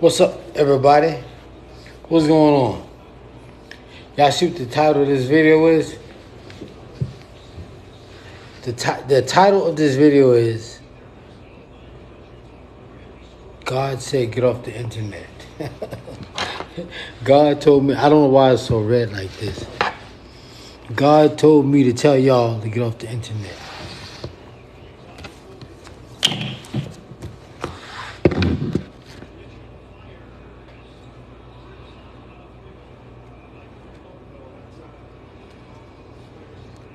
What's up, everybody? What's going on? Y'all see what the title of this video is? The title of this video is God said get off the internet. God told me, I don't know why it's so red like this. God told me to tell y'all to get off the internet.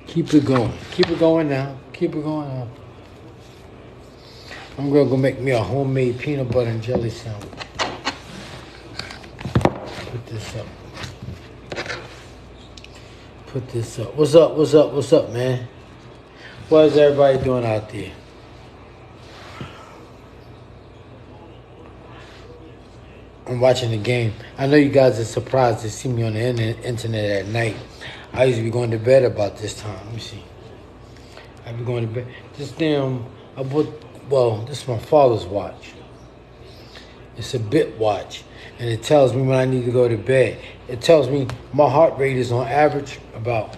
Keep it going. Keep it going now. Keep it going now. I'm going to go make me a homemade peanut butter and jelly sandwich. Put this up. Put this up. What's up? What's up? What's up, man? What is everybody doing out there? I'm watching the game. I know you guys are surprised to see me on the internet at night. I used to be going to bed about this time. Let me see. I be going to bed. This is my father's watch. It's a bit watch. And it tells me when I need to go to bed. It tells me my heart rate is on average right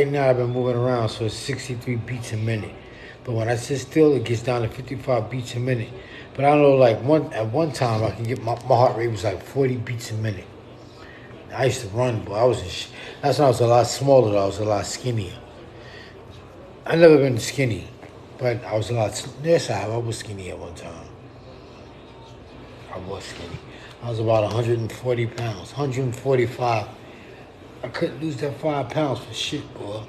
now I've been moving around, so it's 63 beats a minute. But when I sit still, it gets down to 55 beats a minute. But I know at one time I can get my heart rate was like 40 beats a minute. I used to run, but that's when I was a lot smaller, though. I was a lot skinnier. I never been skinny, but I was a lot, yes, I was skinny at one time. I was skinny. I was about 140 pounds, 145. I couldn't lose that 5 pounds for shit, boy.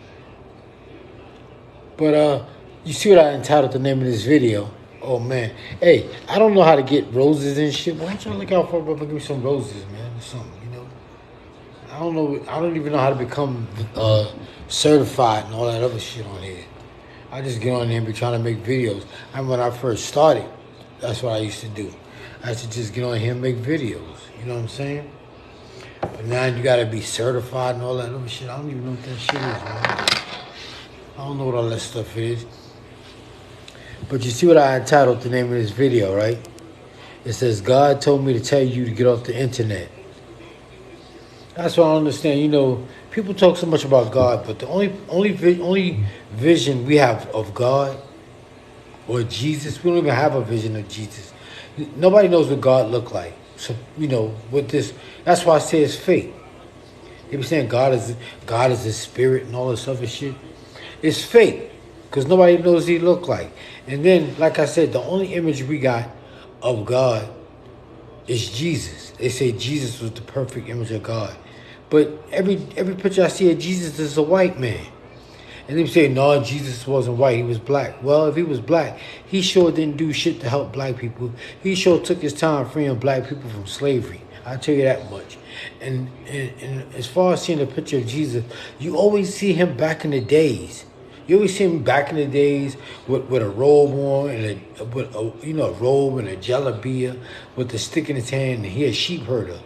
But, you see what I entitled the name of this video? Oh, man. Hey, I don't know how to get roses and shit. Why don't y'all look out for me? Give me some roses, man, or something, you know? I don't know. I don't even know how to become certified and all that other shit on here. I just get on there and be trying to make videos. And when I first started, that's what I used to do. I used to just get on here and make videos. You know what I'm saying? But now you got to be certified and all that other shit. I don't even know what that shit is, man. I don't know what all that stuff is. But you see what I entitled the name of this video, right? It says, God told me to tell you to get off the internet. That's what I understand. You know, people talk so much about God, but the only vision we have of God or Jesus, we don't even have a vision of Jesus. Nobody knows what God looked like. So, you know, with this, that's why I say it's fake. They be saying God is a spirit and all this other shit. It's fake because nobody knows what he looked like. And then, like I said, the only image we got of God is Jesus. They say Jesus was the perfect image of God. But every picture I see of Jesus is a white man. And they say, no, Jesus wasn't white, he was black. Well, if he was black, he sure didn't do shit to help black people. He sure took his time freeing black people from slavery. I'll tell you that much. And as far as seeing a picture of Jesus, you always see him back in the days. You always see him back in the days with a robe on and a robe and a jalabia with the stick in his hand, and he a sheep herder.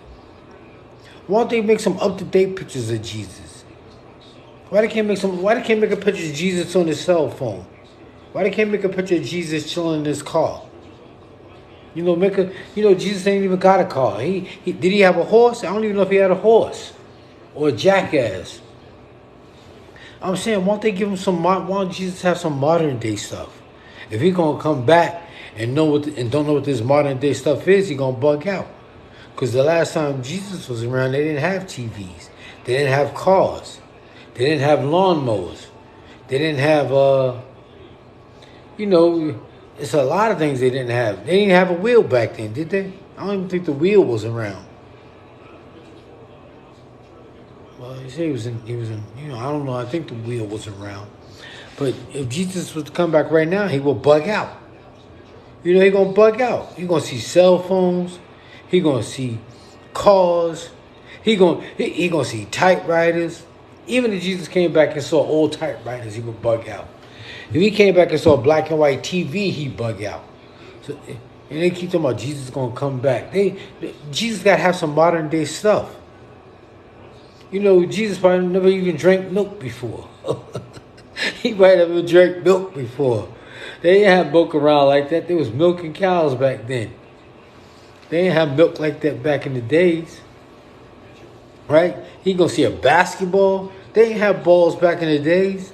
Why don't they make some up-to-date pictures of Jesus? Why they can't make a picture of Jesus on his cell phone? Why they can't make a picture of Jesus chilling in his car? You know, Jesus ain't even got a car. Did he have a horse? I don't even know if he had a horse or a jackass. I'm saying, why don't Jesus have some modern day stuff? If he gonna come back and don't know what this modern day stuff is, he gonna bug out. Because the last time Jesus was around, they didn't have TVs. They didn't have cars. They didn't have lawnmowers. They didn't have, it's a lot of things they didn't have. They didn't have a wheel back then, did they? I don't even think the wheel was around. Well, he said he was in, I don't know. I think the wheel was around. But if Jesus was to come back right now, he will bug out. You know, he gonna bug out. He gonna see cell phones. He gonna see cars. He gonna see typewriters. Even if Jesus came back and saw old typewriters, he would bug out. If he came back and saw black and white TV, he'd bug out. So, and they keep talking about Jesus gonna come back. Jesus gotta have some modern day stuff. You know, Jesus probably never even drank milk before. He might have never drank milk before. They didn't have milk around like that. They was milking cows back then. They didn't have milk like that back in the days. Right? He gonna see a basketball. They didn't have balls back in the days.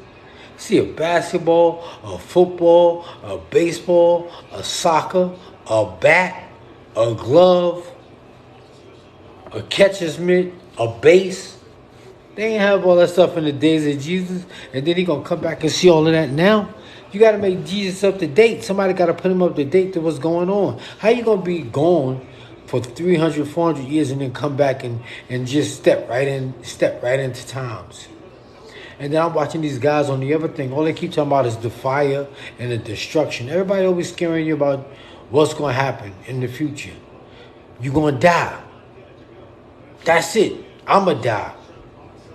See a basketball, a football, a baseball, a soccer, a bat, a glove, a catcher's mitt, a base. They ain't have all that stuff in the days of Jesus. And then he gonna come back and see all of that now? You gotta make Jesus up to date. Somebody gotta put him up to date to what's going on. How you gonna be gone for 300, 400 years and then come back and just step right into times? And then I'm watching these guys on the other thing. All they keep talking about is the fire and the destruction. Everybody always scaring you about what's going to happen in the future. You're going to die. That's it. I'm going to die.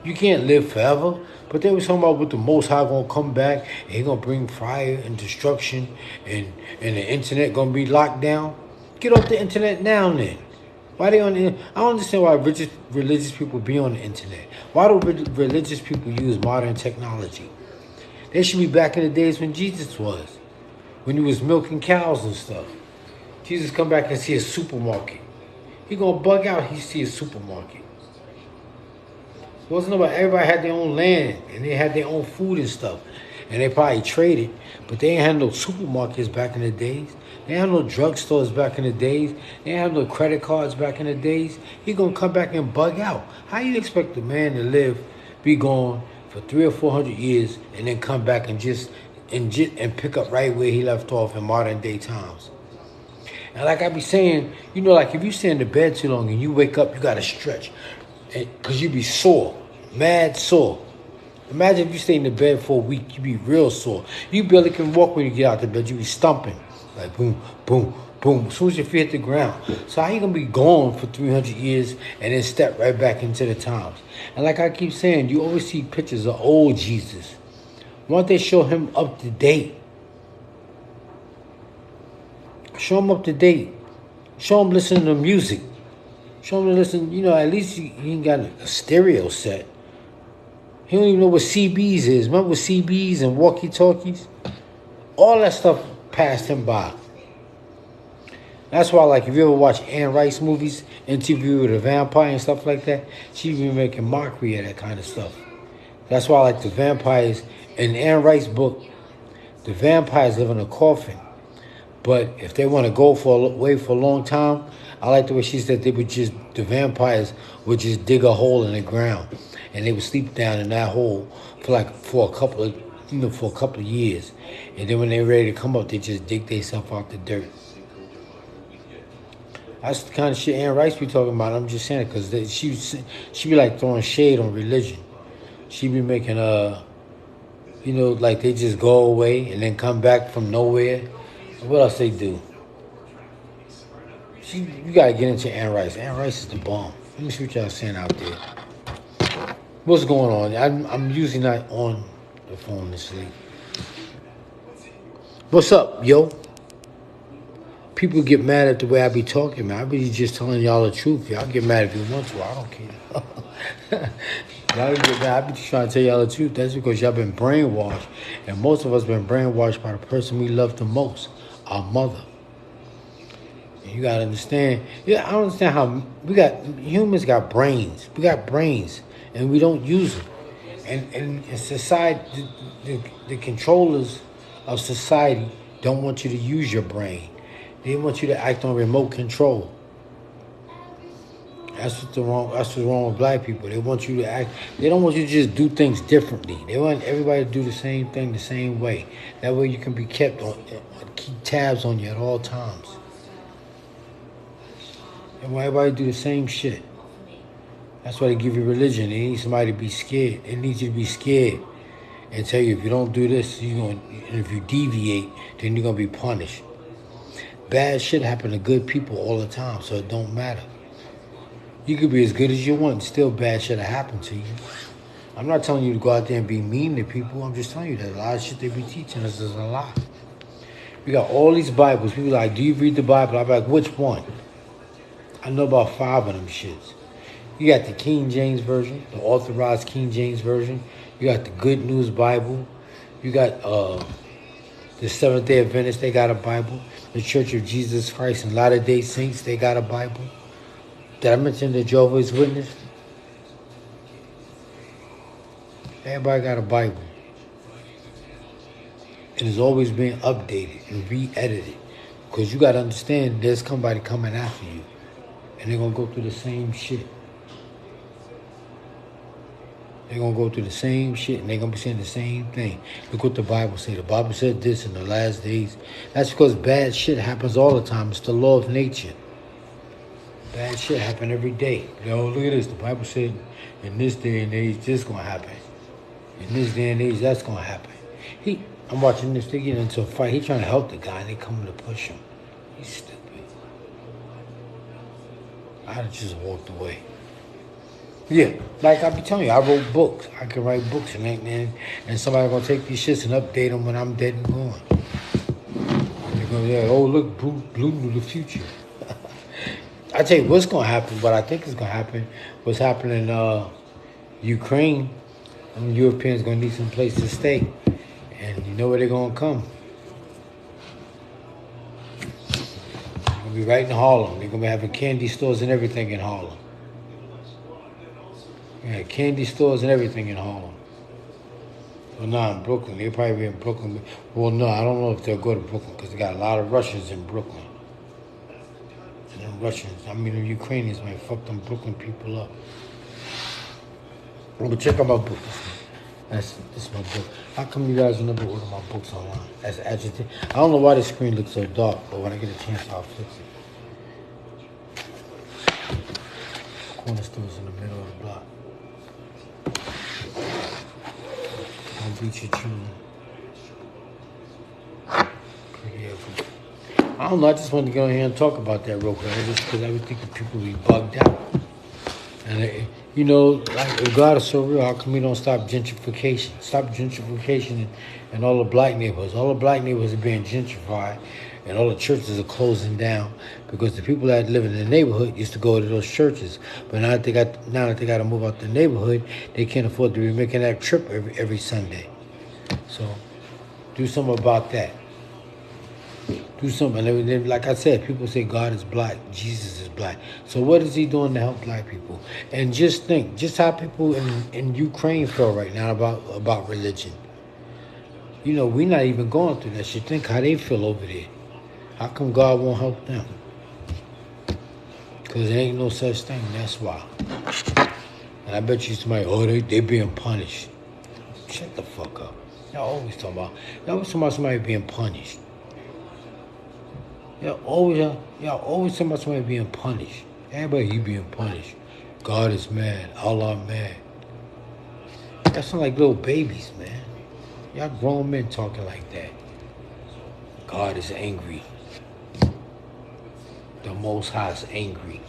You can't live forever. But they were talking about with the Most High going to come back and He going to bring fire and destruction and the internet going to be locked down. Get off the internet now then. Why they on the internet? I don't understand why religious people be on the internet. Why do religious people use modern technology? They should be back in the days when Jesus was. When he was milking cows and stuff. Jesus come back and see a supermarket. He gonna bug out, he see a supermarket. It wasn't about everybody had their own land and they had their own food and stuff. And they probably traded, but they ain't had no supermarkets back in the days. They ain't had no drugstores back in the days. They ain't have no credit cards back in the days. He gonna come back and bug out. How you expect a man to live, be gone for 300 or 400 years, and then come back and pick up right where he left off in modern day times? And like I be saying, you know, like if you stay in the bed too long and you wake up, you gotta stretch, cause you be sore, mad sore. Imagine if you stay in the bed for a week, you be real sore. You barely can walk when you get out the bed. You be stumping. Like boom, boom, boom. As soon as your feet hit the ground. So how you going to be gone for 300 years and then step right back into the times? And like I keep saying, you always see pictures of old Jesus. Why don't they show him up to date? Show him up to date. Show him listening to music. Show him to listen, you know, at least he ain't got a stereo set. He don't even know what CBs is. Remember what CBs and walkie-talkies? All that stuff passed him by. That's why, like, if you ever watch Anne Rice movies, Interview with a Vampire and stuff like that, she be making mockery of that kind of stuff. That's why, like, the vampires, in Anne Rice's book, the vampires live in a coffin. But if they want to go away for a long time, I like the way she said the vampires would just dig a hole in the ground. And they would sleep down in that hole for a couple of years. And then when they're ready to come up, they just dig themselves out the dirt. That's the kind of shit Anne Rice be talking about. I'm just saying it because she be like throwing shade on religion. She be making like they just go away and then come back from nowhere. What else they do? You gotta get into Anne Rice. Anne Rice is the bomb. Let me see what y'all saying out there. What's going on? I'm usually not on the phone this late. What's up, yo? People get mad at the way I be talking, man. I be just telling y'all the truth. Y'all get mad if you want to. I don't care. Y'all get mad. I be just trying to tell y'all the truth. That's because y'all been brainwashed. And most of us been brainwashed by the person we love the most, our mother. And you gotta understand. Yeah, I don't understand how humans got brains. We got brains. And we don't use them. And in society, the controllers of society don't want you to use your brain. They want you to act on remote control. That's what's wrong with black people. They want you to act. They don't want you to just do things differently. They want everybody to do the same thing the same way. That way you can be keep tabs on you at all times. They want everybody to do the same shit. That's why they give you religion. They need somebody to be scared. They need you to be scared and tell you if you don't do this, and if you deviate, then you're gonna be punished. Bad shit happen to good people all the time, so it don't matter. You could be as good as you want, and still bad shit will happen to you. I'm not telling you to go out there and be mean to people. I'm just telling you that a lot of shit they be teaching us is a lie. We got all these Bibles. People are like, do you read the Bible? I'm like, which one? I know about 5 of them shits. You got the King James Version, the authorized King James Version. You got the Good News Bible. You got The Seventh-day Adventists, they got a Bible. The Church of Jesus Christ and Latter-day Saints, they got a Bible. Did I mention the Jehovah's Witness? Everybody got a Bible. It is always being updated and re-edited. Because you got to understand, there's somebody coming after you. And they're going to go through the same shit. They're going to go through the same shit, and they're going to be saying the same thing. Look what the Bible said. The Bible said this in the last days. That's because bad shit happens all the time. It's the law of nature. Bad shit happen every day. Yo, look at this. The Bible said in this day and age, this going to happen. In this day and age, that's going to happen. I'm watching this. They get into a fight. He trying to help the guy, and they coming to push him. He's stupid. I'd have just walked away. Yeah, like I be telling you, I wrote books. I can write books, and somebody gonna take these shits and update them when I'm dead and gone. They're gonna say, "Oh, look, Blue knew the future." I tell you what's gonna happen. What I think is gonna happen. What's happening in Ukraine? Them Europeans gonna need some place to stay, and you know where they're gonna come. They're gonna be right in Harlem. They're gonna be having candy stores and everything in Harlem. Yeah, candy stores and everything in Harlem. Well, no, in Brooklyn. They'll probably be in Brooklyn. Well, no, I don't know if they'll go to Brooklyn because they got a lot of Russians in Brooklyn. And them Russians, the Ukrainians might fuck them Brooklyn people up. But check out my book. This is my book. How come you guys never order my books online? That's Agitation. I don't know why the screen looks so dark, but when I get a chance, I'll fix it. Corner store's in the middle of the block. Don't beat your children. I don't know, I just wanted to go in here and talk about that real quick. Just because I would think that people be bugged out. And, like, if God is so real, how come we don't stop gentrification? Stop gentrification in all the black neighborhoods. All the black neighborhoods are being gentrified, and all the churches are closing down because the people that live in the neighborhood used to go to those churches. But now that they got to move out the neighborhood, they can't afford to be making that trip every Sunday. So do something about that. Do something. And then, like I said, people say God is black, Jesus is black. So what is he doing to help black people? And just think, just how people in Ukraine feel right now about religion. We're not even going through that shit. Think how they feel over there. How come God won't help them? Because there ain't no such thing, that's why. And I bet you somebody, they being punished. Shut the fuck up. Y'all always talking about somebody being punished. Y'all always talking about somebody being punished. Everybody, you being punished. God is mad. Allah mad. That sound like little babies, man. Y'all grown men talking like that. God is angry. The Most High is angry.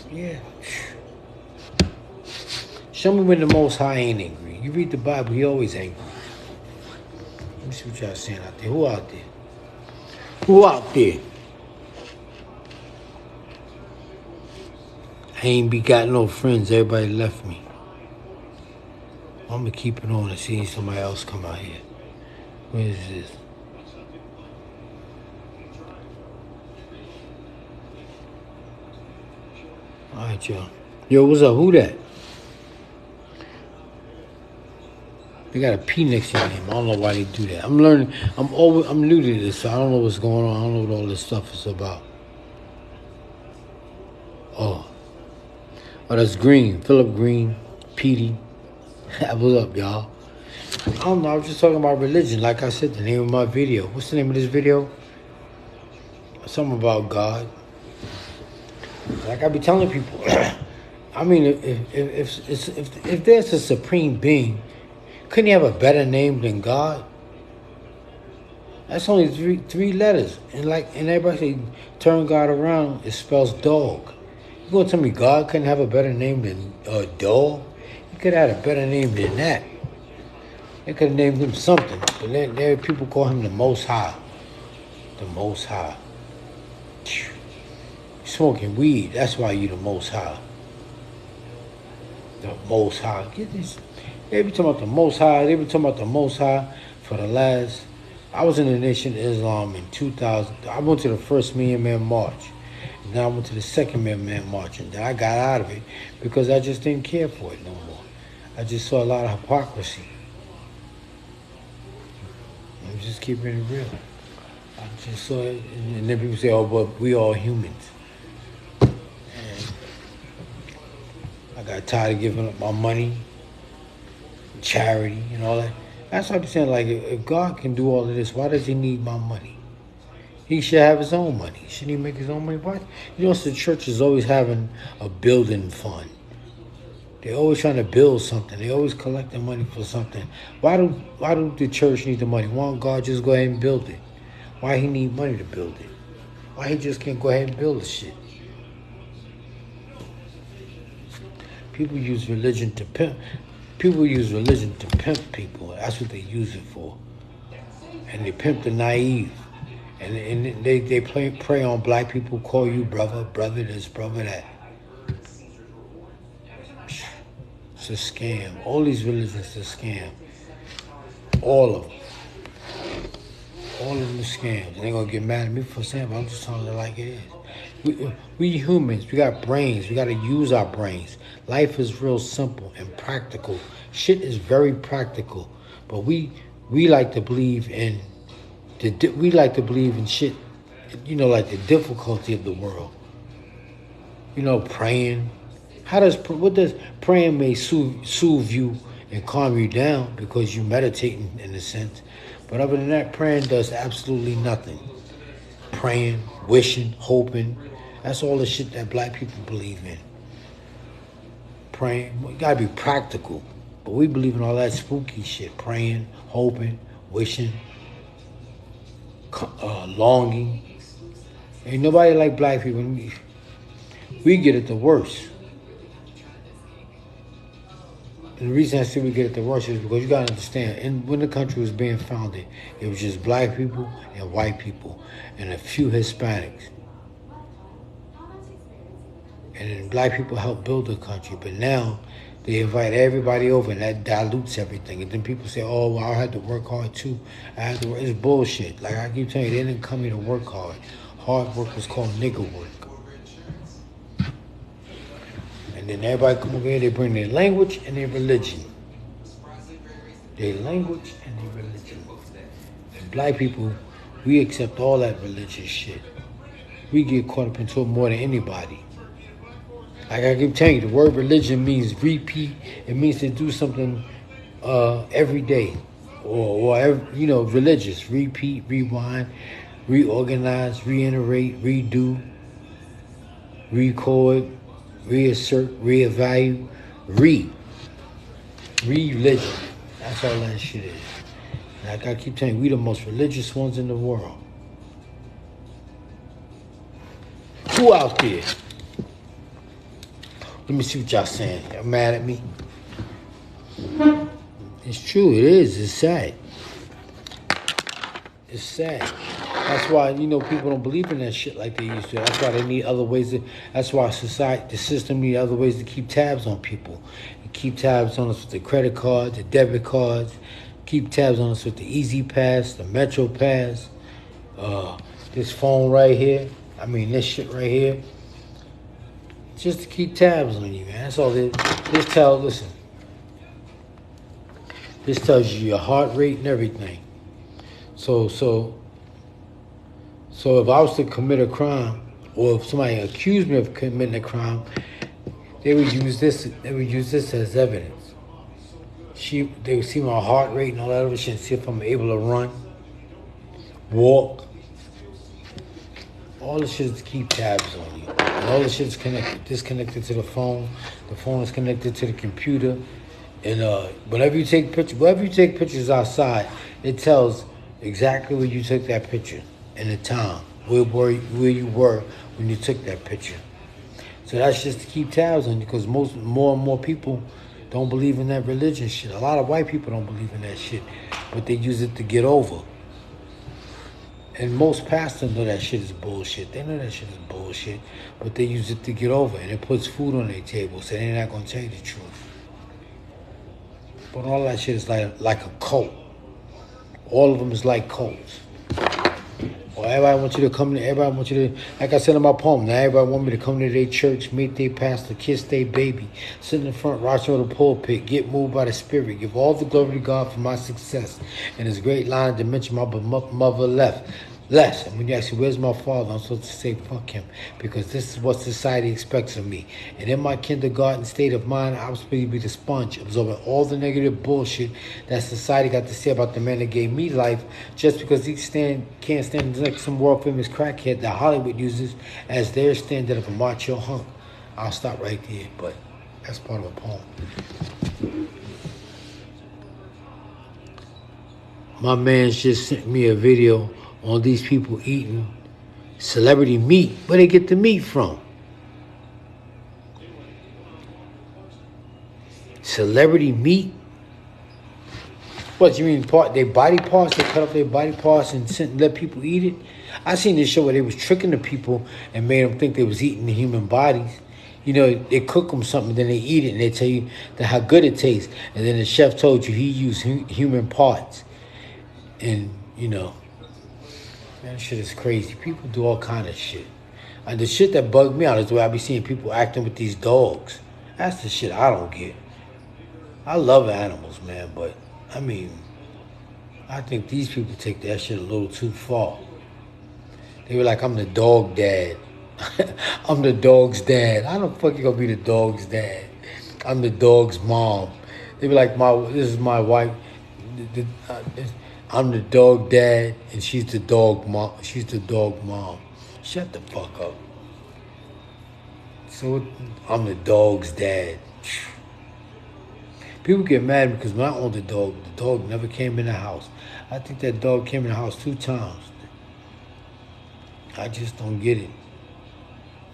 Yeah. Show me when the Most High ain't angry. You read the Bible, he always angry. Let me see what y'all saying out there. Who out there? Who out there? I ain't got no friends. Everybody left me. I'm going to keep it on and see somebody else come out here. Where is this? All right, y'all. Yo, what's up? Who that? They got a P next to your name. I don't know why they do that. I'm learning. I'm new to this, so I don't know what's going on. I don't know what all this stuff is about. Oh, that's Green. Philip Green. Petey. What's up, y'all? I don't know. I was just talking about religion. Like I said, the name of my video. What's the name of this video? Something about God. Like I be telling people. I mean, if there's a supreme being, couldn't he have a better name than God? That's only three letters. And everybody say, turn God around, it spells dog. You gonna tell me God couldn't have a better name than dog? He could have had a better name than that. They could have named him something. But then people call him the Most High. The Most High. You're smoking weed, that's why you the Most High. The Most High. Get this. They be talking about the Most High. They been talking about the Most High for the last I was in the Nation of Islam in 2000. I went to the first Million Man March. And then I went to the second Million Man March. And then I got out of it because I just didn't care for it no more. I just saw a lot of hypocrisy. I'm just keeping it real. I just saw it. And then people say, oh, but we all humans. And I got tired of giving up my money, charity, and all that. That's what I'm saying. Like, if God can do all of this, why does he need my money? He should have his own money. Shouldn't he make his own money? Why? You know, the church is always having a building fund. They're always trying to build something. They always collecting money for something. Why do the church need the money? Why don't God just go ahead and build it? Why he need money to build it? Why he just can't go ahead and build the shit? People use religion to pimp. People use religion to pimp people. That's what they use it for. And they pimp the naive. And they prey on black people, call you brother this, brother that. It's a scam. All these religions are a scam. All of them. All of them are scams. And they're going to get mad at me for saying, but I'm just telling it like it is. We humans, we got brains. We got to use our brains. Life is real simple and practical. Shit is very practical. But we like to believe in shit, you know, like the difficulty of the world. You know, praying. What does praying may soothe you and calm you down because you're meditating in a sense. But other than that, praying does absolutely nothing. Praying, wishing, hoping, that's all the shit that black people believe in. Praying, we gotta be practical. But we believe in all that spooky shit. Praying, hoping, wishing, longing. Ain't nobody like black people. We get it the worst. And the reason I say we get it the worst is because you gotta understand, and when the country was being founded, it was just black people and white people and a few Hispanics. And then black people helped build the country, but now they invite everybody over and that dilutes everything. And then people say, oh, well, I had to work hard too. I had to work. It's bullshit. Like I keep telling you, they didn't come here to work hard. Hard work was called nigger work. And then everybody come over here, they bring their language and their religion. Their language and their religion. And black people, we accept all that religious shit. We get caught up into it more than anybody. Like I keep telling you, the word religion means repeat. It means to do something every day. Or you know, religious. Repeat, rewind, reorganize, reiterate, redo, record, reassert, reevaluate, religion. That's all that shit is. Like I keep telling you, we the most religious ones in the world. Who out there? Let me see what y'all saying. Y'all mad at me? It's true, it is. It's sad. It's sad. That's why, you know, people don't believe in that shit like they used to. That's why they need other ways to, that's why the system need other ways to keep tabs on people. And keep tabs on us with the credit cards, the debit cards, keep tabs on us with the Easy Pass, the Metro Pass, this phone right here. I mean, this shit right here. Just to keep tabs on you, man. That's all this tells, this tells you your heart rate and everything. So if I was to commit a crime, or if somebody accused me of committing a crime, they would use this as evidence. They would see my heart rate and all that other shit, and see if I'm able to run, walk. All this shit is to keep tabs on you. And all this shit is disconnected to the phone. The phone is connected to the computer. And whenever you take pictures outside, it tells exactly where you took that picture and the time, where you were when you took that picture. So that's just to keep tabs on you, because more and more people don't believe in that religion shit. A lot of white people don't believe in that shit, but they use it to get over. And most pastors know that shit is bullshit. They know that shit is bullshit, but they use it to get over, and it puts food on their table, so they're not going to tell you the truth. But all that shit is like a cult. all of them is like cults. Or everybody wants you to come to, everybody wants you to, like I said in my poem, now everybody want me to come to their church, meet their pastor, kiss their baby, sit in the front, watch on the pulpit, get moved by the Spirit, give all the glory to God for my success. And his great line to mention my mother left. Less. And when you ask me, where's my father? I'm supposed to say, fuck him. Because this is what society expects of me. And in my kindergarten state of mind, I was supposed to be the sponge, absorbing all the negative bullshit that society got to say about the man that gave me life, just because he can't stand like some world famous crackhead that Hollywood uses as their standard of a macho hunk. I'll stop right there, but that's part of a poem. My man just sent me a video on these people eating celebrity meat. Where they get the meat from? Celebrity meat? What, you mean their body parts? They cut up their body parts and let people eat it? I seen this show where they was tricking the people and made them think they was eating the human bodies. You know, they cook them something, then they eat it, and they tell you how good it tastes. And then the chef told you he used human parts. And, you know, man, shit is crazy. People do all kind of shit. And the shit that bugged me out is the way I be seeing people acting with these dogs. That's the shit I don't get. I love animals, man, but, I mean, I think these people take that shit a little too far. They were like, I'm the dog dad. I'm the dog's dad. How the fuck you gonna be the dog's dad? I'm the dog's mom. They be like, this is my wife. I'm the dog dad, and she's the dog mom. She's the dog mom. Shut the fuck up. So I'm the dog's dad. People get mad because when I owned the dog never came in the house. I think that dog came in the house 2 times. I just don't get it.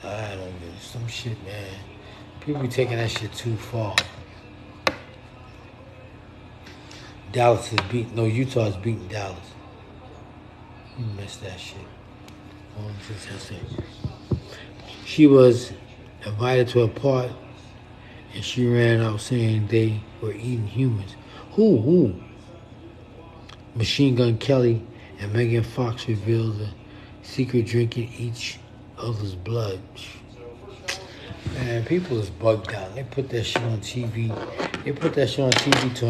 I don't get it. Some shit, man. People be taking that shit too far. Utah is beating Dallas. You missed that shit. She was invited to a party, and she ran out saying they were eating humans. Who? Machine Gun Kelly and Megan Fox revealed the secret drinking each other's blood. Man, people is bugged out. They put that shit on TV. They put that shit on TV to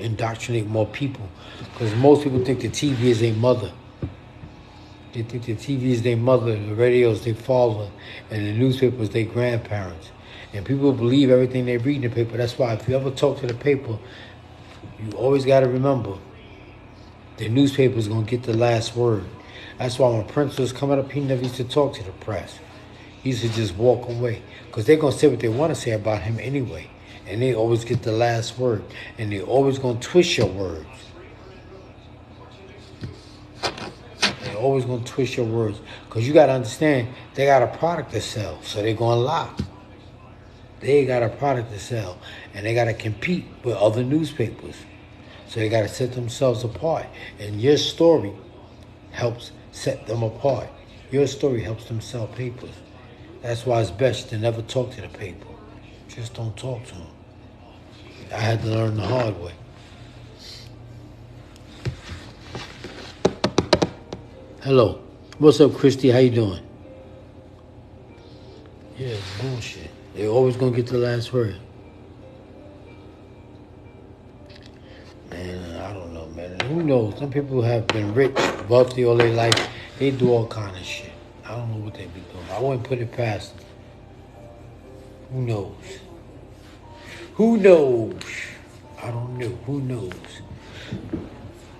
indoctrinate more people. Because most people think the TV is their mother. They think the TV is their mother, the radio is their father, and the newspaper is their grandparents. And people believe everything they read in the paper. That's why if you ever talk to the paper, you always got to remember the newspaper is going to get the last word. That's why when Prince was coming up, he never used to talk to the press. He used to just walk away. Because they're going to say what they want to say about him anyway. And they always get the last word. And they're always going to twist your words. They're always going to twist your words. Because you got to understand, they got a product to sell. So they're going to lie. They got a product to sell. And they got to compete with other newspapers. So they got to set themselves apart. And your story helps set them apart. Your story helps them sell papers. That's why it's best to never talk to the paper. Just don't talk to them. I had to learn the hard way. Hello. What's up, Christy? How you doing? Yeah, it's bullshit. They're always going to get the last word. Man, I don't know, man. Who knows? Some people have been rich, wealthy all their life. They do all kind of shit. I don't know what they be doing. I wouldn't put it past them. Who knows? Who knows? I don't know. Who knows?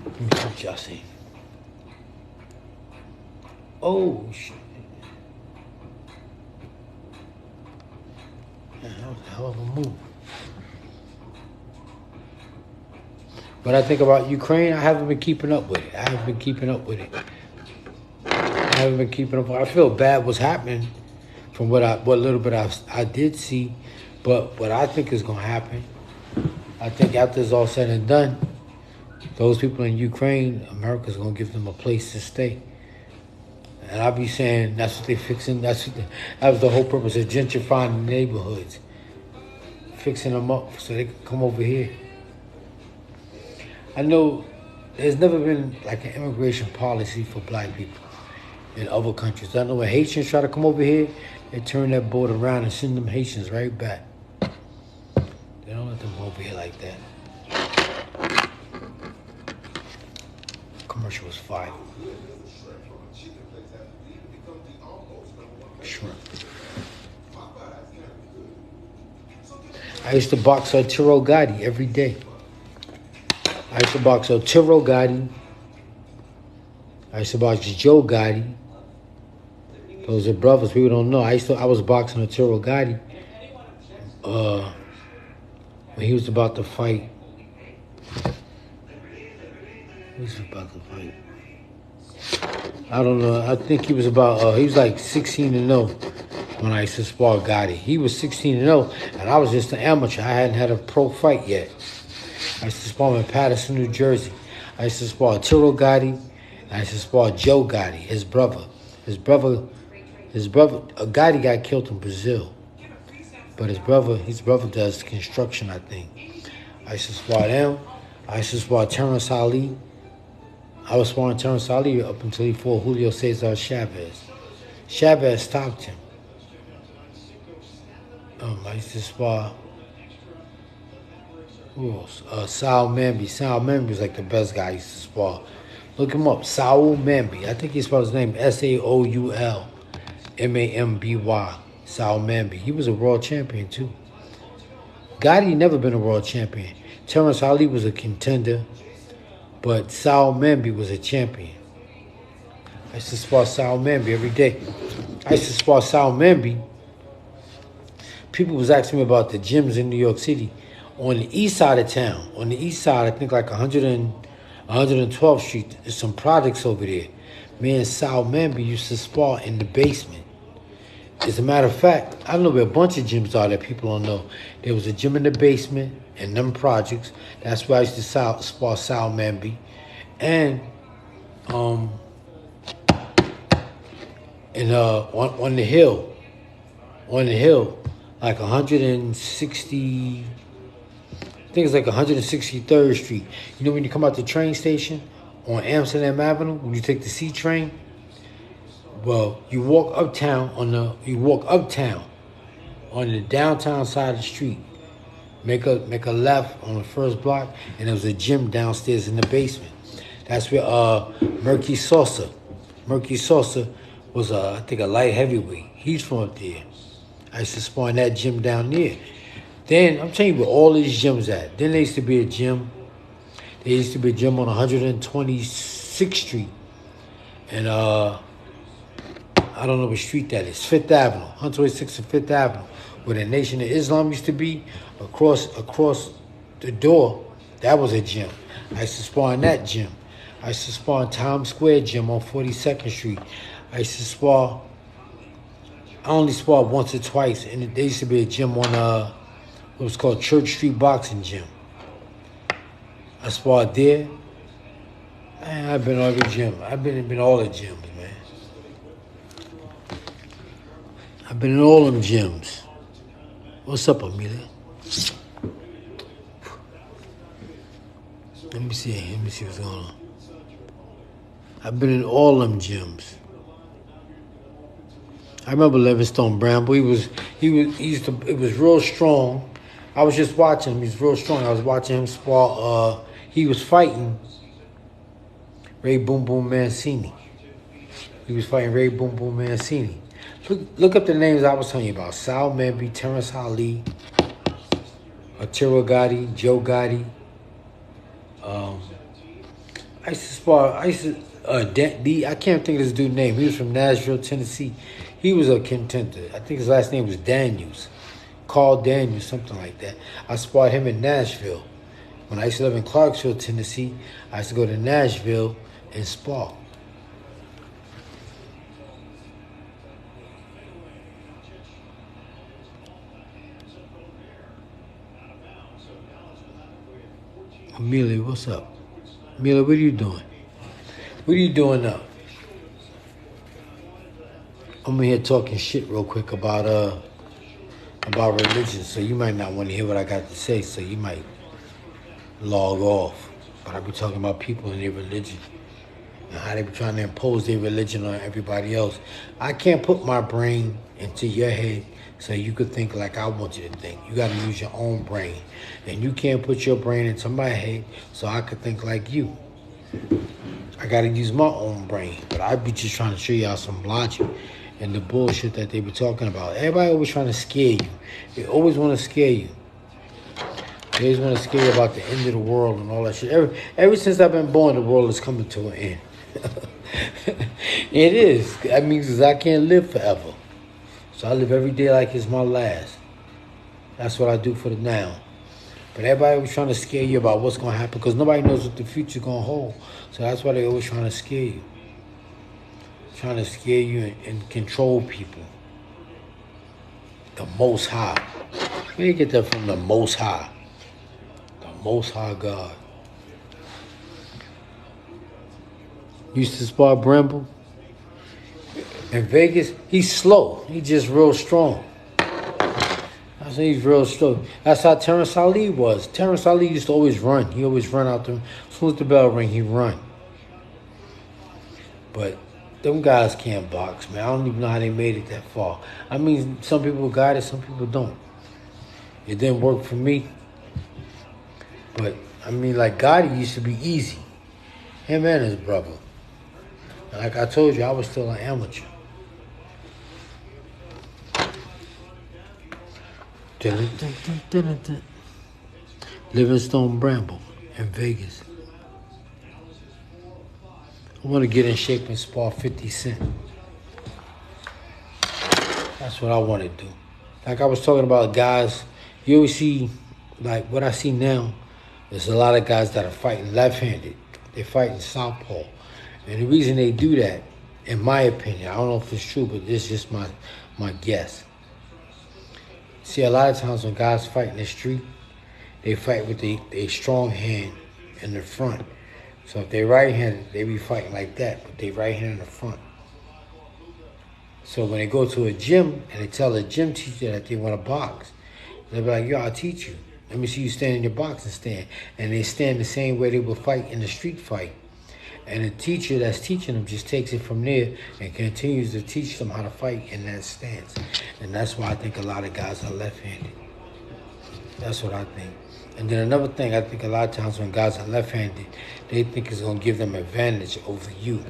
Let me see what y'all say. Oh, shit. Man, that was a hell of a move. But I think about Ukraine, I haven't been keeping up with it. I haven't been keeping up with it. I feel bad what's happening from what little bit I did see. But what I think is going to happen, I think after it's all said and done, those people in Ukraine, America's going to give them a place to stay. And I'll be saying that's what they're fixing. That was the whole purpose of gentrifying the neighborhoods. Fixing them up so they can come over here. I know there's never been like an immigration policy for black people in other countries. I know when Haitians try to come over here, they turn that boat around and send them Haitians right back. They don't let them go over here like that. Commercial was fire. Shrimp. I used to box Arturo Gotti every day. I used to box Arturo Gotti. I used to box Joe Gotti. Those are brothers. People don't know. I was boxing Arturo Gotti when he was about to fight. He was about to fight. I don't know. I think he was about. He was like 16-0 when I used to spar Gotti. He was 16-0, and I was just an amateur. I hadn't had a pro fight yet. I used to spar him in Patterson, New Jersey. I used to spar Arturo Gotti. I used to spar Joe Gotti, his brother. His brother, Gotti got killed in Brazil. But his brother does construction, I think. I used to spar them. I used to spar Terrence Ali. I was sparring Terrence Ali up until he fought Julio Cesar Chavez. Chavez stopped him. I used to spar who else? Saul Mamby. Saul Mamby was like the best guy I used to spar. Look him up. Saul Mamby. I think he spelled his name Saul Mamby. Saul Mamby. He was a world champion too. Gotti never been a world champion. Terrence Ali was a contender, but Saul Mamby was a champion. I used to spar Saul Mamby every day. I used to spar Saul Mamby. People was asking me about the gyms in New York City. On the east side of town, on the east side, I think like 112th Street, there's some projects over there. Me and Sal Mamby used to spar in the basement. As a matter of fact, I don't know where a bunch of gyms are that people don't know. There was a gym in the basement and them projects. That's where I used to spar Sal Mamby. And on the hill, like 160, I think it's like 163rd Street. You know when you come out the train station on Amsterdam Avenue, when you take the C train? Well, you walk uptown on the downtown side of the street. Make a left on the first block, and there was a gym downstairs in the basement. That's where Murky Sosa was I think a light heavyweight. He's from up there. I used to spar in that gym down there. Then, I'm telling you where all these gyms at. Then there used to be a gym. There used to be a gym on 126th Street. And I don't know what street that is. Fifth Avenue. 126th and Fifth Avenue. Where the Nation of Islam used to be. Across the door, that was a gym. I used to spar in that gym. I used to spar in Times Square gym on 42nd Street. I used to spar. I only sparred once or twice. And there used to be a gym on what was called Church Street Boxing Gym. I sparred there. Man, I've been all every gym. I've been in all the gyms, man. I've been in all them gyms. What's up, Amelia? Let me see what's going on. I've been in all them gyms. I remember Livingstone Bramble. It was real strong. I was just watching him. He's real strong. I was watching him spar. He was fighting Ray Boom Boom Mancini. Look up the names I was telling you about. Sal Mamby, Terrence Ali, Arturo Gotti, Joe Gotti. I can't think of this dude's name. He was from Nashville, Tennessee. He was a contender. I think his last name was Daniels. Carl Daniels, something like that. I sparred him in Nashville. When I used to live in Clarksville, Tennessee, I used to go to Nashville and spar. Amelia, what's up? Amelia, what are you doing? What are you doing now? I'm in here talking shit real quick about religion, so you might not want to hear what I got to say, so you might log off. But I be talking about people and their religion and how they be trying to impose their religion on everybody else. I can't put my brain into your head so you could think like I want you to think. You got to use your own brain. And you can't put your brain into my head so I could think like you. I got to use my own brain. But I be just trying to show y'all some logic and the bullshit that they be talking about. Everybody always trying to scare you. They always want to scare you. They always want to scare you about the end of the world and all that shit. Ever since I've been born, the world is coming to an end. It is. That means I can't live forever. So I live every day like it's my last. That's what I do for the now. But everybody was trying to scare you about what's going to happen because nobody knows what the future's going to hold. So that's why they always trying to scare you. Trying to scare you and control people. The Most High. Where you get that from? The Most High. The Most High God. Used to spar Bramble. In Vegas, he's slow. He's just real strong. I say he's real slow. That's how Terrence Ali was. Terrence Ali used to always run. He always run out there. As soon as the bell ring, he run. But them guys can't box, man. I don't even know how they made it that far. I mean, some people got it, some people don't. It didn't work for me. But, I mean, like, Gotti used to be easy. Him and his brother. Like I told you, I was still an amateur. Livingstone Bramble in Vegas. I want to get in shape and spar 50 Cent. That's what I want to do. Like I was talking about guys, you always see, like what I see now, there's a lot of guys that are fighting left-handed. They're fighting southpaw. And the reason they do that, in my opinion, I don't know if it's true, but this is just my guess. See, a lot of times when guys fight in the street, they fight with a strong hand in the front. So if they're right-handed, they be fighting like that, but they right hand in the front. So when they go to a gym and they tell the gym teacher that they want to box, they'll be like, yo, I'll teach you. Let me see you stand in your boxing stand. And they stand the same way they would fight in the street fight. And the teacher that's teaching them just takes it from there and continues to teach them how to fight in that stance. And that's why I think a lot of guys are left-handed. That's what I think. And then another thing, I think a lot of times when guys are left-handed, they think it's going to give them advantage over you.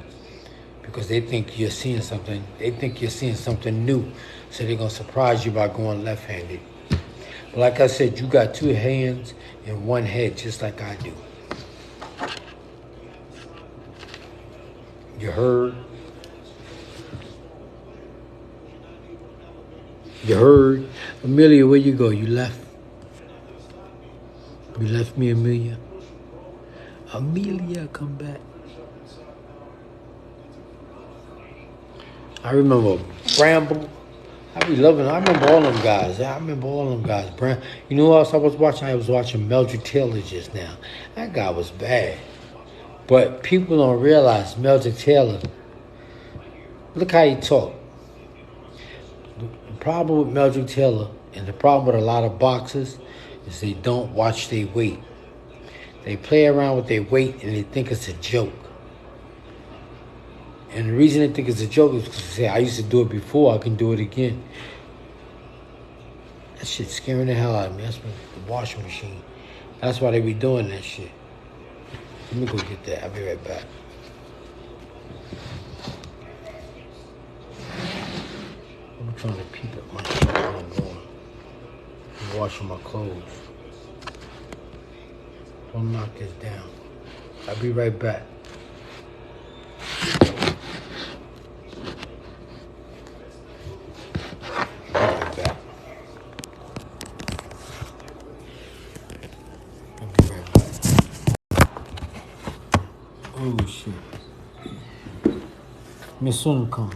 Because they think you're seeing something. They think you're seeing something new. So they're going to surprise you by going left-handed. But like I said, you got two hands and one head, just like I do. You heard? You heard? Amelia, where you go? You left? You left me, Amelia? Amelia, come back. I remember Bramble. I remember all them guys. You know who else I was watching? I was watching Meldrick Taylor just now. That guy was bad. But people don't realize Meldrick Taylor, look how he talk. The problem with Meldrick Taylor and the problem with a lot of boxers is they don't watch their weight. They play around with their weight and they think it's a joke. And the reason they think it's a joke is because they say, I used to do it before, I can do it again. That shit's scaring the hell out of me. That's what the washing machine. That's why they be doing that shit. Let me go get that. I'll be right back. I'm trying to peep at my shit while I'm going. I'm washing my clothes. Don't knock this down. I'll be right back. Oh shit. Miss Sun come.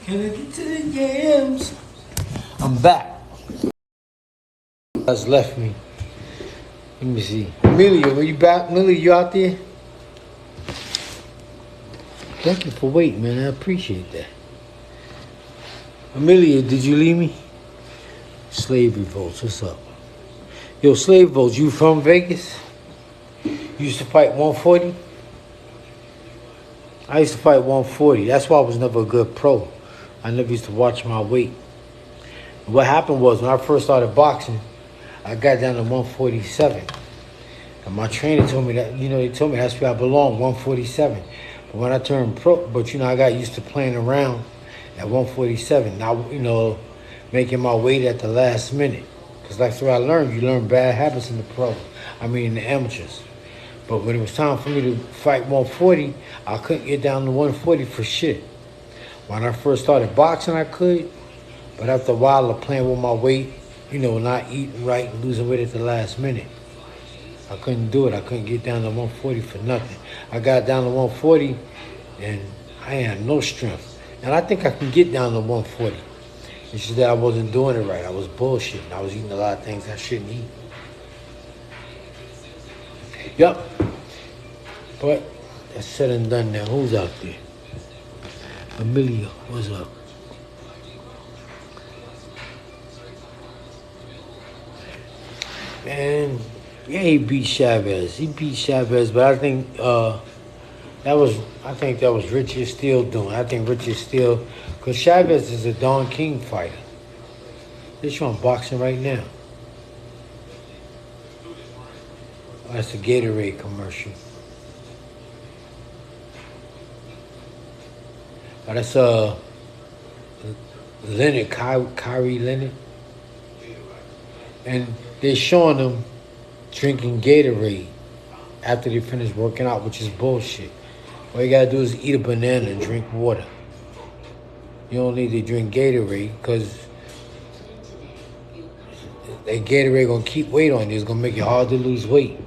Connected to the yams. I'm back. That's left me. Let me see. Amelia, were you back? Amelia, you out there? Thank you for waiting, man. I appreciate that. Amelia, did you leave me? Slave revolts, what's up? Yo, slave revolts, you from Vegas? You used to fight 140? I used to fight 140. That's why I was never a good pro. I never used to watch my weight. What happened was when I first started boxing, I got down to 147. And my trainer told me that, they told me that's where I belong, 147. But when I turned pro, I got used to playing around at 147. Now, making my weight at the last minute. Because that's what I learned. You learn bad habits in in the amateurs. But when it was time for me to fight 140, I couldn't get down to 140 for shit. When I first started boxing, I could. But after a while of playing with my weight, not eating right and losing weight at the last minute, I couldn't do it. I couldn't get down to 140 for nothing. I got down to 140 and I had no strength. And I think I can get down to 140. It's just that I wasn't doing it right. I was bullshitting. I was eating a lot of things I shouldn't eat. Yup. But that's said and done now. Who's out there? Amelia, what's up? Man, yeah, he beat Chavez. But I think that was Richard Steele doing. I think Richard Steele, because Chavez is a Don King fighter. They're showing boxing right now. Oh, that's a Gatorade commercial. Oh, that's Leonard, Kyrie Leonard. And they're showing them drinking Gatorade after they finish working out, which is bullshit. All you gotta do is eat a banana and drink water. You don't need to drink Gatorade because that Gatorade gonna keep weight on you. It's gonna make it hard to lose weight.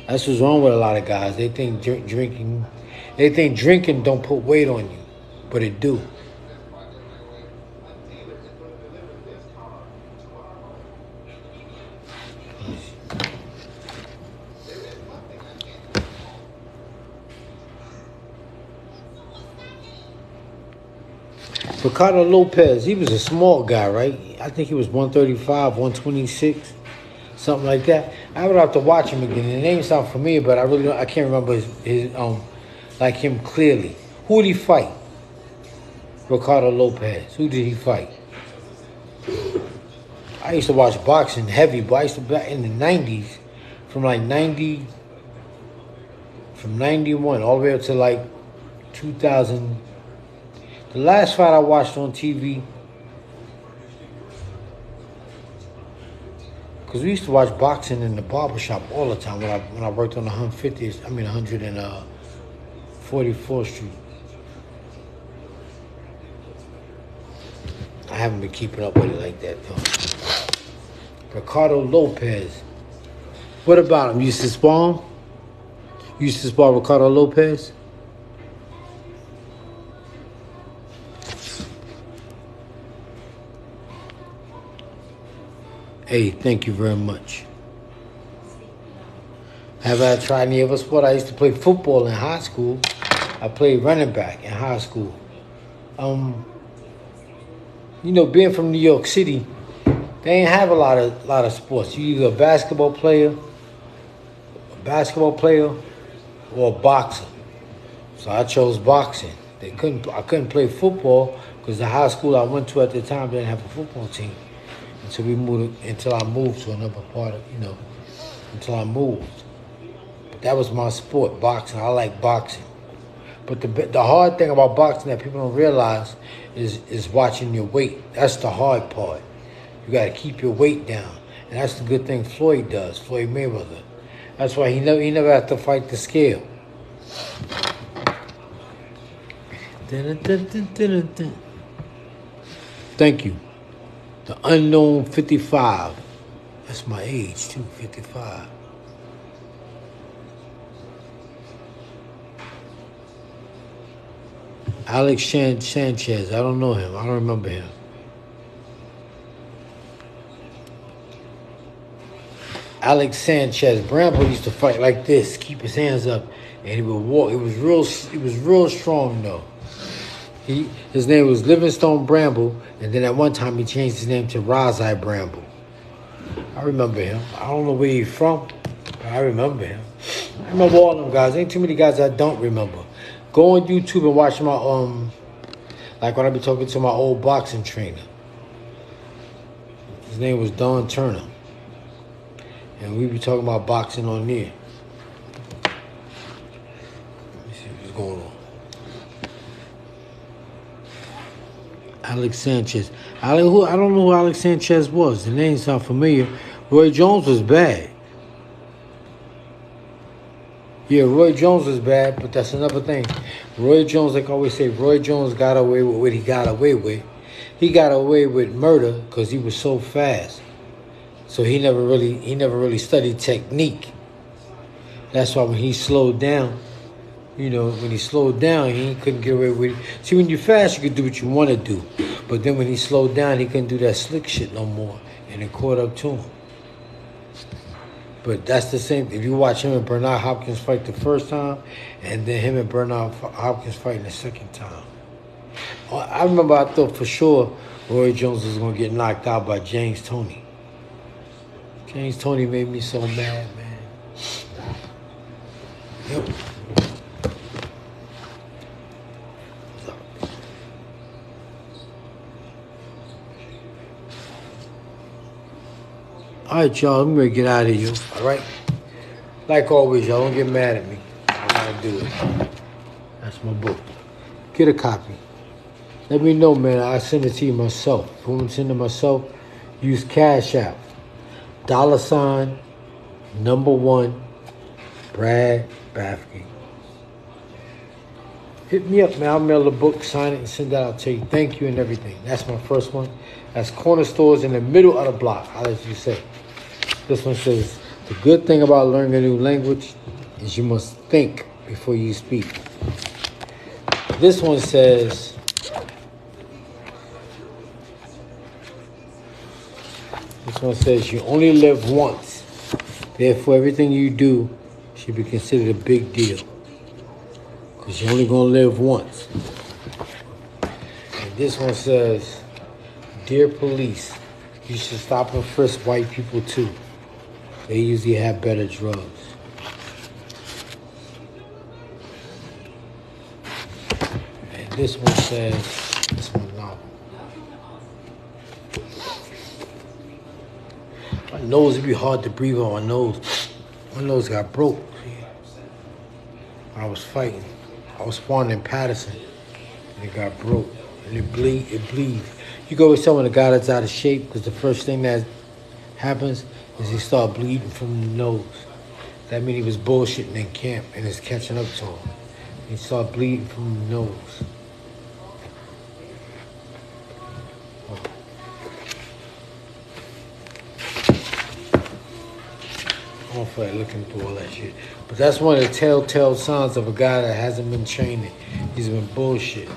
That's what's wrong with a lot of guys. They think drinking don't put weight on you, but it do. Ricardo Lopez, he was a small guy, right? I think he was 135, 126, something like that. I would have to watch him again. The name sounds familiar, but I can't remember his like him clearly. Who did he fight? Ricardo Lopez. Who did he fight? I used to watch boxing heavy, but I used to back in the 90s, from 91 all the way up to 2000. The last fight I watched on TV, because we used to watch boxing in the barbershop all the time when I worked on the 144th Street. I haven't been keeping up with it like that, though. Ricardo Lopez. What about him? You used to spar him? You used to spar Ricardo Lopez? Hey, thank you very much. Have I tried any other sport? I used to play football in high school. I played running back in high school. Being from New York City, they ain't have a lot of sports. You either a basketball player, or a boxer. So I chose boxing. I couldn't play football because the high school I went to at the time didn't have a football team. Until I moved to another part of, until I moved. But that was my sport, boxing. I like boxing. But the hard thing about boxing that people don't realize is watching your weight. That's the hard part. You got to keep your weight down. And that's the good thing Floyd does, Floyd Mayweather. That's why he never has to fight the scale. Thank you. The unknown 55. That's my age too, 55. Sanchez. I don't know him. I don't remember him. Alex Sanchez. Bramble used to fight like this, keep his hands up, and he would walk. It was real strong though. His name was Livingstone Bramble, and then at one time he changed his name to Razai Bramble. I remember him. I don't know where he's from, but I remember him. I remember all them guys. Ain't too many guys I don't remember. Go on YouTube and watch my like when I be talking to my old boxing trainer. His name was Don Turner. And we be talking about boxing on there. Let me see what's going on. Alex Sanchez. I don't know who Alex Sanchez was. The name sound familiar. Roy Jones was bad. Yeah, Roy Jones was bad, but that's another thing. Roy Jones, like I always say, Roy Jones got away with what he got away with. He got away with murder because he was so fast. So he never really studied technique. That's why when he slowed down, he couldn't get away with it. See, when you're fast, you can do what you want to do. But then when he slowed down, he couldn't do that slick shit no more. And it caught up to him. But that's the same. If you watch him and Bernard Hopkins fight the first time, and then him and Bernard Hopkins fighting the second time. I remember I thought for sure Roy Jones was going to get knocked out by James Toney. James Toney made me so mad, man. Yep. All right, y'all, I'm going to get out of here, all right? Like always, y'all, don't get mad at me. I got to do it. That's my book. Get a copy. Let me know, man. I'll send it to you myself. If you want to send it myself, use Cash App. $1 Brad Bafke. Hit me up, man. I'll mail the book, sign it, and send that out to you. Thank you and everything. That's my first one. That's corner stores in the middle of the block. I'll let you say. This one says, the good thing about learning a new language is you must think before you speak. This one says, you only live once. Therefore, everything you do should be considered a big deal. Because you're only going to live once. And this one says, dear police, you should stop and frisk white people too. They usually have better drugs. And this one says, this one novel. My nose, it'd be hard to breathe on my nose. My nose got broke. I was fighting. I was sparring in Patterson, and it got broke. And it bleeds. You can always tell when a guy that's out of shape, because the first thing that happens is he start bleeding from the nose. That means he was bullshitting in camp, and it's catching up to him. He start bleeding from the nose. I don't feel like looking through all that shit. But that's one of the telltale signs of a guy that hasn't been training. He's been bullshit.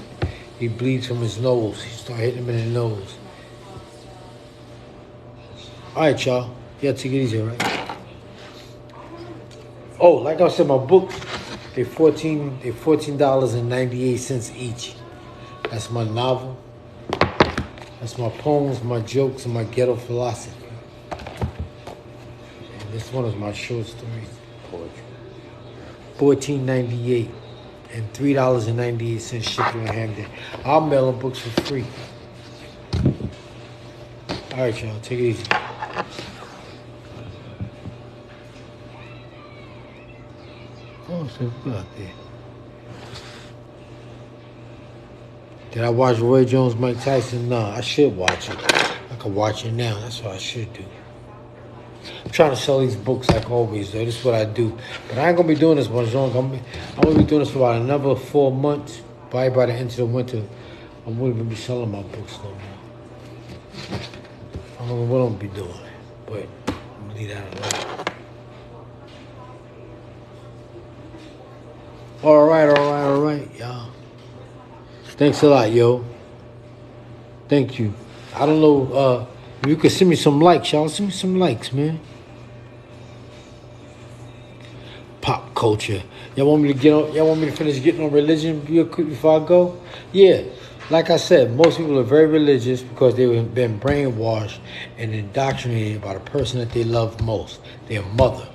He bleeds from his nose. He start hitting him in the nose. All right, y'all. Yeah, take it easy, all right? Oh, like I said, my books, they're $14.98 each. That's my novel. That's my poems, my jokes, and my ghetto philosophy. And this one is my short stories, poetry. $14.98 and $3.98 shipping and handling. I'll mail them books for free. All right, y'all, take it easy. Oh, so good out there. Did I watch Roy Jones, Mike Tyson? No, I should watch it. I could watch it now. That's what I should do. I'm trying to sell these books like always, though. This is what I do. But I ain't going to be doing this much longer. I'm going to be doing this for about another 4 months. Probably by the end of the winter, I'm going to be selling my books no more. I don't know what I'm going to be doing, but I'm going to leave that alone. All right, y'all. Thanks a lot, yo. Thank you. I don't know if you could send me some likes, y'all. Send me some likes, man. Pop culture. Y'all want me to get on? Y'all want me to finish getting on religion real quick before I go? Yeah. Like I said, most people are very religious because they've been brainwashed and indoctrinated by the person that they love most, their mother.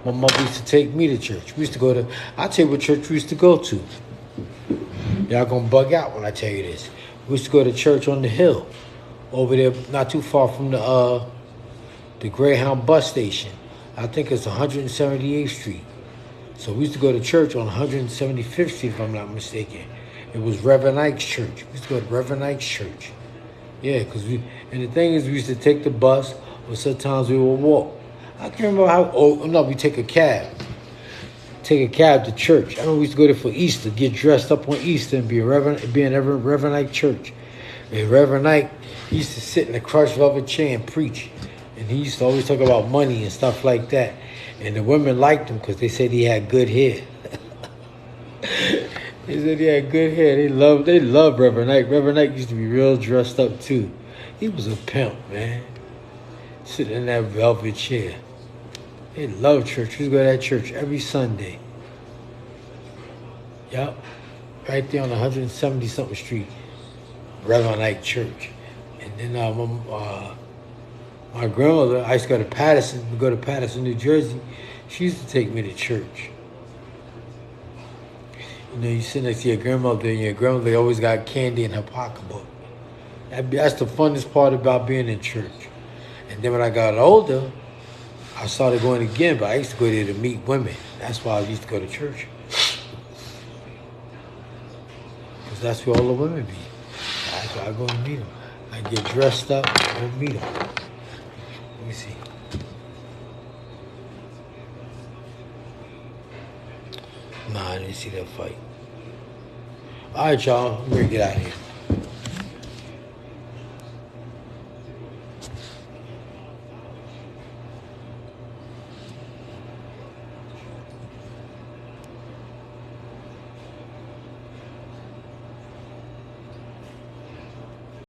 My mother used to take me to church. We used to go to, I'll tell you what church we used to go to. Y'all gonna bug out when I tell you this. We used to go to church on the hill, over there, not too far from the Greyhound bus station. I think it's 178th Street. So we used to go to church on 175th Street, if I'm not mistaken. It was Reverend Ike's church. We used to go to Reverend Ike's church. Yeah, and the thing is, we used to take the bus, or sometimes we would walk. I can't remember how, we take a cab. Take a cab to church. I remember we used to go there for Easter, get dressed up on Easter and be in Reverend Ike church. And Reverend Ike, he used to sit in a crushed velvet chair and preach. And he used to always talk about money and stuff like that. And the women liked him because they said he had good hair. They said he had good hair. They loved Reverend Ike. Reverend Ike used to be real dressed up too. He was a pimp, man. Sitting in that velvet chair. They loved church. We used to go to that church every Sunday. Yep. Right there on 170-something Street. Reverend Ike Church. And then my grandmother, I used to go to Patterson, New Jersey. She used to take me to church. You know, you sit next to your grandmother, and your grandmother always got candy in her pocketbook. That's the funnest part about being in church. And then when I got older, I started going again, but I used to go there to meet women. That's why I used to go to church. Because that's where all the women be. That's why I go and meet them. I get dressed up and go meet them. Let me see. Nah, I didn't see that fight. All right, y'all. I'm going to get out of here.